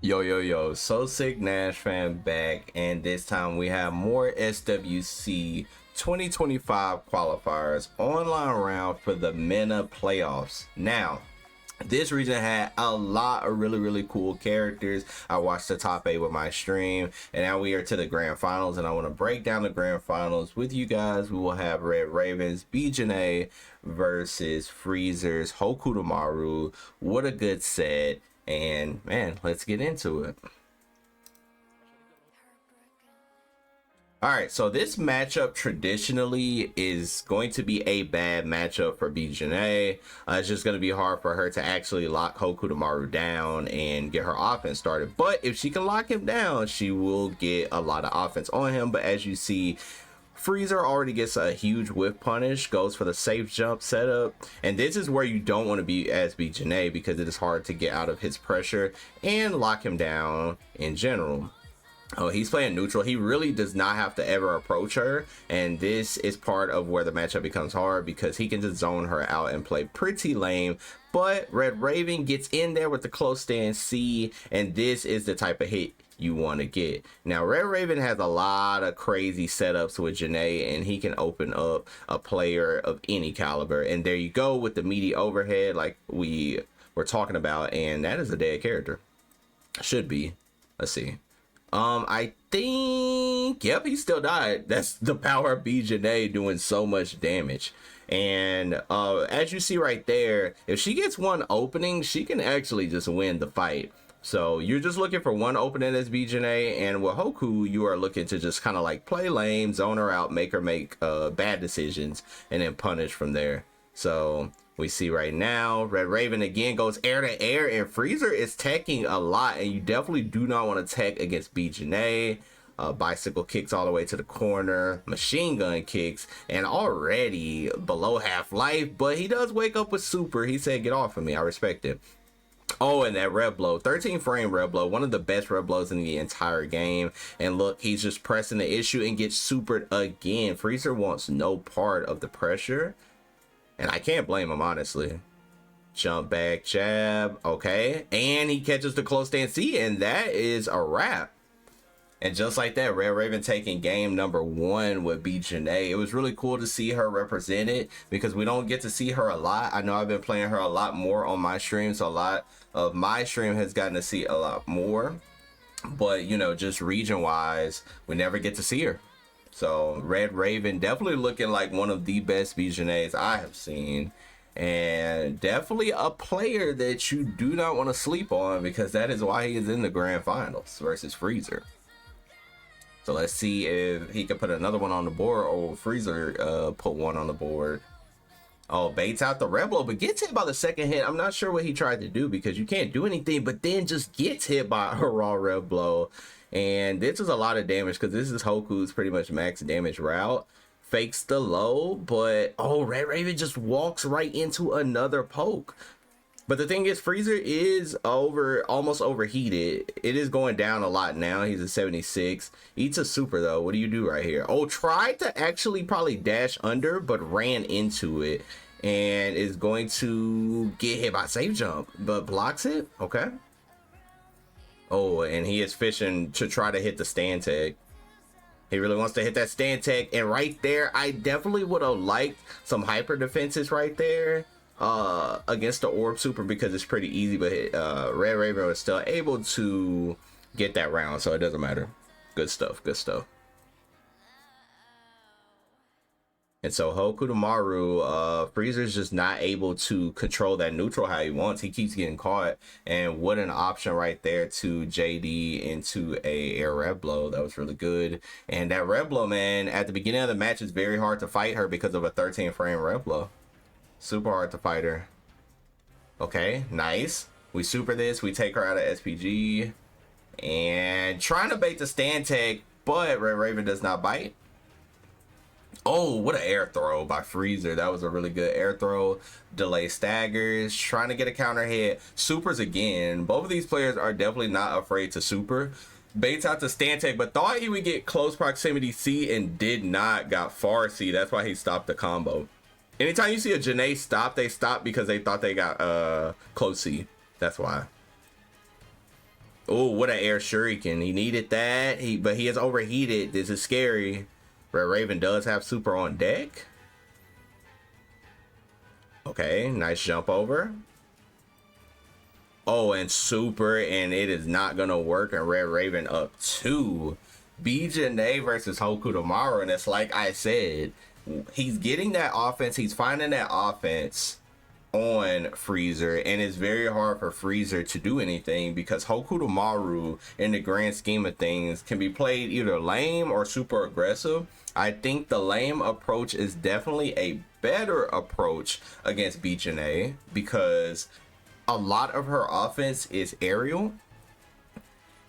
Yo, so sick Nash fan back, and this time we have more SWC 2025 qualifiers online round for the MENA playoffs. Now, this region had a lot of really cool characters. I watched the top 8 with my stream, and now we are to the grand finals, and I want to break down the grand finals with you guys. We will have RedRaven's B.Jenet versus Freezer's Hokutomaru. What a good set. And man, let's get into it. All right, so this matchup traditionally is going to be a bad matchup for B.Jenet. It's just going to be hard for her to actually lock Hokutomaru down and get her offense started. But if she can lock him down, she will get a lot of offense on him. But as you see, Freezer already gets a huge whiff punish, goes for the safe jump setup, and this is where you don't want to be as B.Jenet because it is hard to get out of his pressure and lock him down in general. Oh, he's playing neutral. He really does not have to ever approach her, and this is part of where the matchup becomes hard because he can just zone her out and play pretty lame. But RedRaven gets in there with the close stand C, and this is the type of hit you want to get. Now, RedRaven has a lot of crazy setups with Jenet, and he can open up a player of any caliber. And there you go with the meaty overhead like we were talking about, and that is a dead character. Should be. Let's see. I think, yep, he still died. That's the power of B.Jenet doing so much damage. And as you see right there, if she gets one opening, she can actually just win the fight. So you're just looking for one opening as B.Jenet, and with Hoku, you are looking to just kind of like play lame, zone her out, make her make bad decisions, and then punish from there. So we see right now, RedRaven again goes air to air, and Freezer is teching a lot, and you definitely do not want to tech against B.Jenet. Bicycle kicks all the way to the corner, machine gun kicks, and already below half life, but he does wake up with super. He said, "Get off of me." I respect it. Oh, and that red blow, 13 frame red blow, one of the best red blows in the entire game. And look, he's just pressing the issue and gets supered again. Freezer wants no part of the pressure, and I can't blame him, honestly. Jump back jab, okay, and he catches the close stand C, and that is a wrap. And just like that, RedRaven taking game number 1 with B.Jenet. It was really cool to see her represented because we don't get to see her a lot. I know I've been playing her a lot more on my stream, so a lot of my stream has gotten to see a lot more. But, you know, just region-wise, we never get to see her. So RedRaven definitely looking like one of the best B.Jenets I have seen. And definitely a player that you do not want to sleep on because that is why he is in the grand finals versus Freezer. So let's see if he can put another one on the board, or Freezer put one on the board. Oh, baits out the red blow, but gets hit by the second hit. I'm not sure what he tried to do because you can't do anything, but then just gets hit by a raw red blow. And this is a lot of damage because this is Hoku's pretty much max damage route. Fakes the low, but oh, RedRaven just walks right into another poke. But the thing is, Freezer is almost overheated. It is going down a lot now. He's a 76. Eats a super though. What do you do right here? Oh, tried to actually probably dash under, but ran into it and is going to get hit by safe jump, but blocks it. Okay. Oh, and he is fishing to try to hit the stand tag. He really wants to hit that stand tag, and right there, I definitely would have liked some hyper defenses right there against the orb super because it's pretty easy, but RedRaven was still able to get that round, so it doesn't matter. Good stuff, good stuff. And so Hokutomaru, Freezer's just not able to control that neutral how he wants. He keeps getting caught, and what an option right there to JD into a air red blow. That was really good. And that red blow, man, at the beginning of the match, is very hard to fight her because of a 13 frame red blow. Super hard to fight her. Okay, nice. We super this. We take her out of SPG. And trying to bait the stand tag, but RedRaven does not bite. Oh, what an air throw by Freezer. That was a really good air throw. Delay staggers. Trying to get a counter hit. Supers again. Both of these players are definitely not afraid to super. Baits out the stand tag, but thought he would get close proximity C and did not. Got far C. That's why he stopped the combo. Anytime you see a Jenet stop, they stop because they thought they got close C. That's why. Oh, what an air shuriken. He needed that. But he is overheated. This is scary. RedRaven does have super on deck. Okay, nice jump over. Oh, and super, and it is not gonna work. And RedRaven up 2. B.Jenet versus Hokutomaru, and it's like I said, he's getting that offense. He's finding that offense on Freezer, and it's very hard for Freezer to do anything because Hokutomaru, in the grand scheme of things, can be played either lame or super aggressive. I think the lame approach is definitely a better approach against B.Jenet because a lot of her offense is aerial.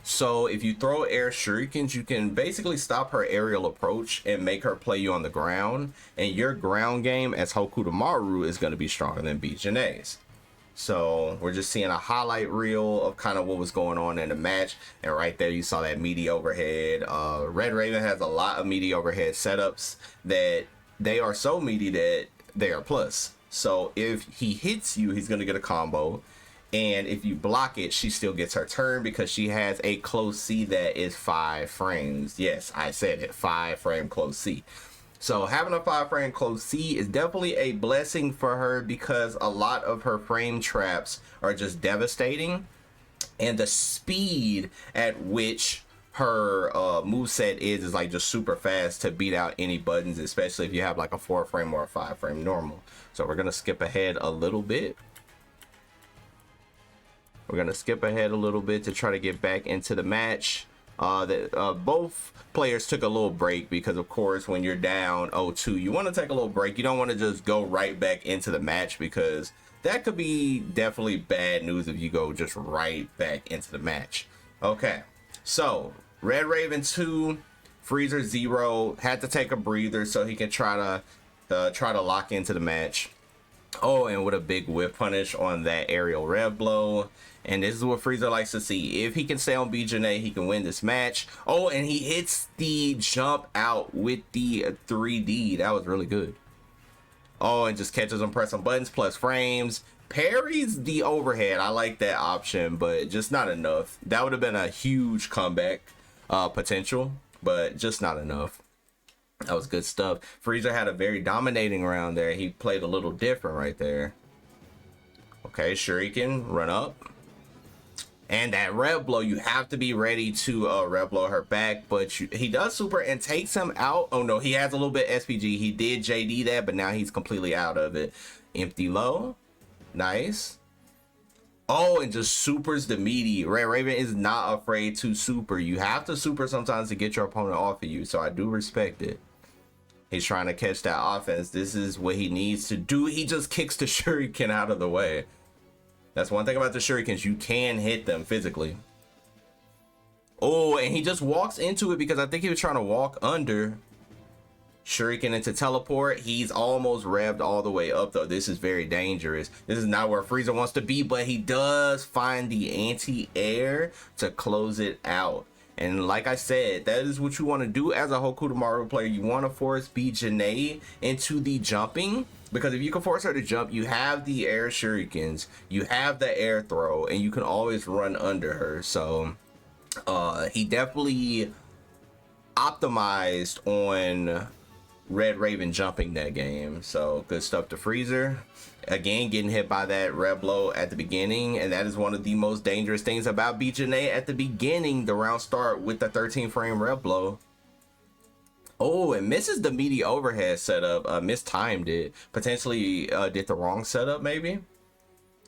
So if you throw air shurikens, you can basically stop her aerial approach and make her play you on the ground. And your ground game as Hokutomaru is going to be stronger than B.Jenet's. So we're just seeing a highlight reel of kind of what was going on in the match. And right there, you saw that meaty overhead. RedRaven has a lot of meaty overhead setups that they are so meaty that they are plus. So if he hits you, he's going to get a combo. And if you block it, she still gets her turn because she has a close C that is 5 frames. Yes, I said it, 5 frame close C. So having a 5 frame close C is definitely a blessing for her because a lot of her frame traps are just devastating. And the speed at which her moveset is like just super fast to beat out any buttons, especially if you have like a 4 frame or a 5 frame normal. So we're going to skip ahead a little bit. We're going to skip ahead a little bit to try to get back into the match. Both players took a little break because, of course, when you're down 0-2, you want to take a little break. You don't want to just go right back into the match because that could be definitely bad news if you go just right back into the match. Okay, so RedRaven 2, Freezer 0, had to take a breather so he can try to lock into the match. Oh, and with a big whip punish on that aerial rev blow. And this is what Freezer likes to see. If he can stay on B.Jenet, he can win this match. Oh, and he hits the jump out with the 3D. That was really good. Oh, and just catches him pressing buttons plus frames. Parries the overhead. I like that option, but just not enough. That would have been a huge comeback potential, but just not enough. That was good stuff. Freezer had a very dominating round there. He played a little different right there. Okay, Shuriken, run up. And that rev blow, you have to be ready to rev blow her back, but he does super and takes him out. Oh no, he has a little bit SPG. He did JD that, but now he's completely out of it. Empty low. Nice. Oh, and just supers the meaty. RedRaven is not afraid to super. You have to super sometimes to get your opponent off of you, so I do respect it. He's trying to catch that offense. This is what he needs to do. He just kicks the shuriken out of the way. That's one thing about the shurikens. You can hit them physically. Oh, and he just walks into it because I think he was trying to walk under. Shuriken into teleport. He's almost revved all the way up though. This is very dangerous. This is not where Freezer wants to be, but he does find the anti-air to close it out. And like I said, that is what you want to do as a Hokutomaru player. You want to force B.Jenet into the jumping, because if you can force her to jump, you have the air shurikens, you have the air throw, and you can always run under her. So he definitely optimized on RedRaven jumping that game. So good stuff to Freezer. Again, getting hit by that red blow at the beginning, and that is one of the most dangerous things about B.Jenet at the beginning. The round start with the 13 frame red blow. Oh, and misses the meaty overhead setup. Mistimed it. Potentially did the wrong setup maybe.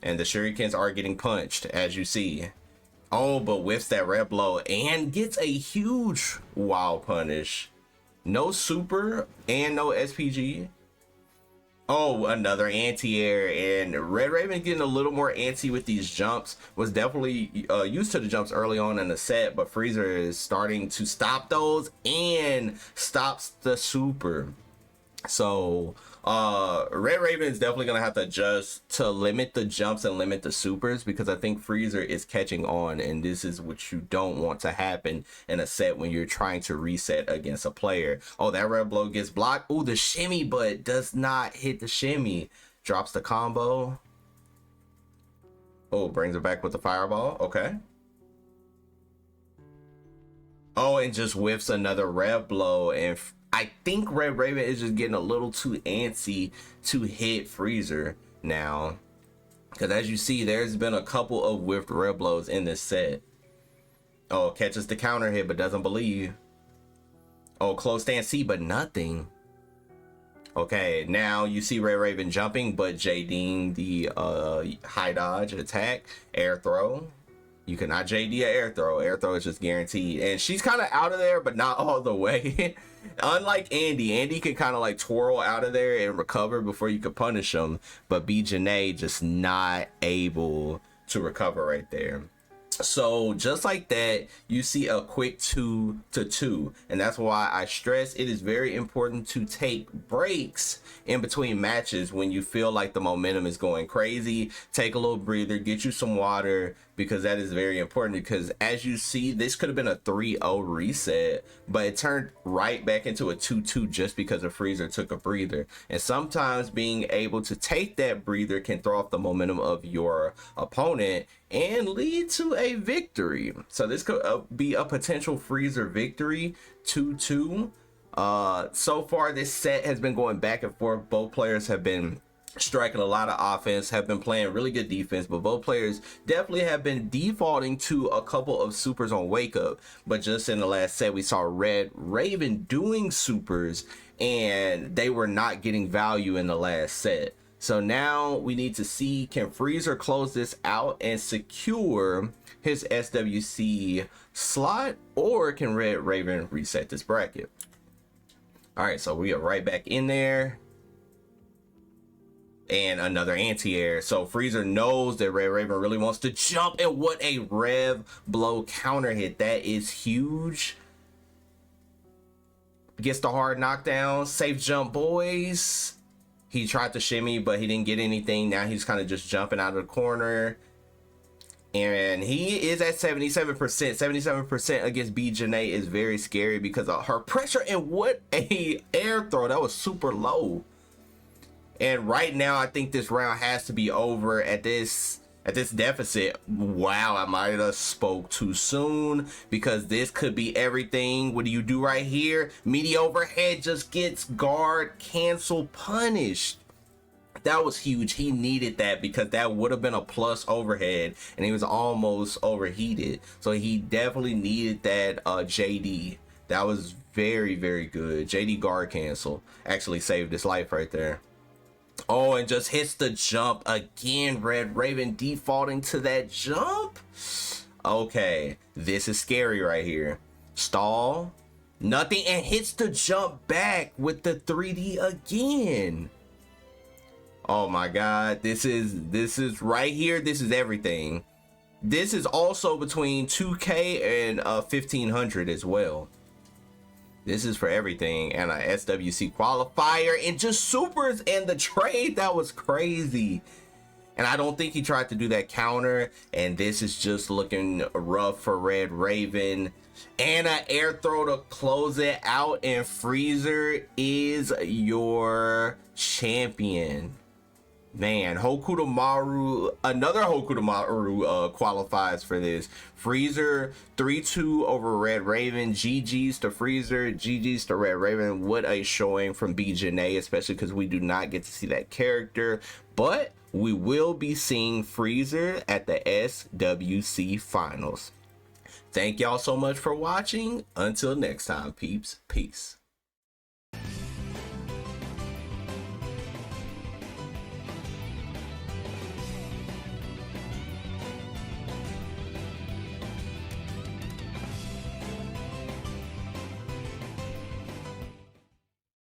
And the shurikens are getting punched, as you see. Oh, but whiffs that red blow and gets a huge wow punish. No super and no SPG. Oh, another anti-air, and RedRaven getting a little more anti with these jumps. Was definitely used to the jumps early on in the set, but Freezer is starting to stop those and stops the super. So RedRaven is definitely gonna have to adjust to limit the jumps and limit the supers, because I think Freezer is catching on, and this is what you don't want to happen in a set when you're trying to reset against a player. Oh, that red blow gets blocked. Oh, the shimmy, but does not hit the shimmy. Drops the combo. Oh, brings it back with the fireball. Okay. Oh, and just whiffs another rev blow. And I think RedRaven is just getting a little too antsy to hit Freezer now. Because as you see, there's been a couple of whiffed rev blows in this set. Oh, catches the counter hit, but doesn't believe. Oh, close stand C, but nothing. Okay, now you see RedRaven jumping, but JDing the high dodge attack, air throw. You cannot JD a air throw. Air throw is just guaranteed. And she's kind of out of there, but not all the way. Unlike Andy can kind of like twirl out of there and recover before you could punish him. But B.Jenet just not able to recover right there. So just like that, you see a quick 2-2, and that's why I stress it is very important to take breaks in between matches when you feel like the momentum is going crazy. Take a little breather, get you some water, because that is very important. Because as you see, this could have been a 3-0 reset, but it turned right back into a 2-2 just because a Freezer took a breather. And sometimes being able to take that breather can throw off the momentum of your opponent and lead to a victory. So this could be a potential Freezer victory, 2-2. So far this set has been going back and forth. Both players have been striking a lot of offense, have been playing really good defense, but both players definitely have been defaulting to a couple of supers on wake up. But just in the last set, we saw RedRaven doing supers and they were not getting value in the last set. So now we need to see, can Freezer close this out and secure his SWC slot, or can RedRaven reset this bracket? All right, so we are right back in there. And another anti-air. So Freezer knows that RedRaven really wants to jump, and what a rev blow counter hit. That is huge. Gets the hard knockdown. Safe jump, boys. He tried to shimmy, but he didn't get anything. Now he's kind of just jumping out of the corner. And he is at 77%. 77% against B.Jenet is very scary because of her pressure. And what a air throw. That was super low. And right now, I think this round has to be over at this deficit. Wow, I might have spoke too soon, because this could be everything. What do you do right here? Meaty overhead just gets guard cancel punished. That was huge. He needed that because that would have been a plus overhead, and he was almost overheated. So he definitely needed that JD. That was very, very good. JD guard cancel actually saved his life right there. Oh, and just hits the jump again. RedRaven defaulting to that jump. Okay, this is scary right here. Stall, nothing, and hits the jump back with the 3D again. Oh my god, this is right here. This is everything. This is also between 2K and 1500 as well. This is for everything, and a SWC qualifier, and just supers, and the trade, that was crazy. And I don't think he tried to do that counter, and this is just looking rough for RedRaven. And an air throw to close it out, and Freezer is your champion. Man, Hokutomaru, another Hokutomaru qualifies for this. Freezer 3-2 over RedRaven. GG's to Freezer, GG's to RedRaven. What a showing from B.Jenet, especially because we do not get to see that character. But we will be seeing Freezer at the SWC finals. Thank y'all so much for watching. Until next time, peeps. Peace.